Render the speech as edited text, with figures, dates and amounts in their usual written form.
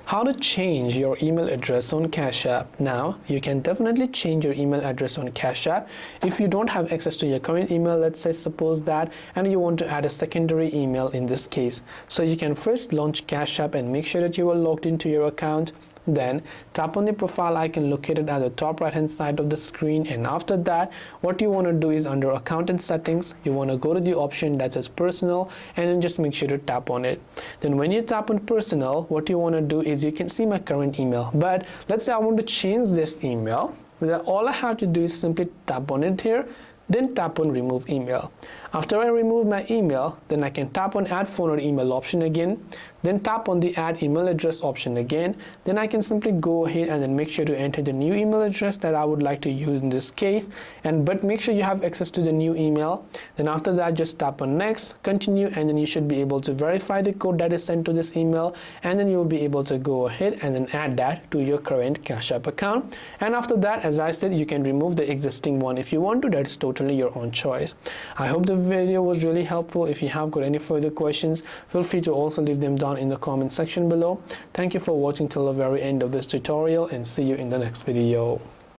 How to change your email address on Cash App. Now, you can definitely change your email address on Cash App. If you don't have access to your current email, let's say suppose that, and you want to add a secondary email in this case. So you can first launch Cash App and make sure that you are logged into your account. Then tap on the profile icon located at the top right hand side of the screen, and after that what you want to do is under account and settings, you want to go to the option that says personal and then just make sure to tap on it. Then when you tap on personal, what you want to do is you can see my current email, but let's say I want to change this email. Well, all I have to do is simply tap on it here, then tap on remove email. After I remove my email, then I can tap on add phone or email option again, then tap on the add email address option again. Then I can simply go ahead and then make sure to enter the new email address that I would like to use in this case, but make sure you have access to the new email. Then after that, just tap on next, continue, and then you should be able to verify the code that is sent to this email, and then you will be able to go ahead and then add that to your current Cash App account. And after that, as I said, you can remove the existing one if you want to. That's totally your own choice. I hope the video was really helpful. If you have got any further questions, feel free to also leave them down in the comment section below. Thank you for watching till the very end of this tutorial, and see you in the next video.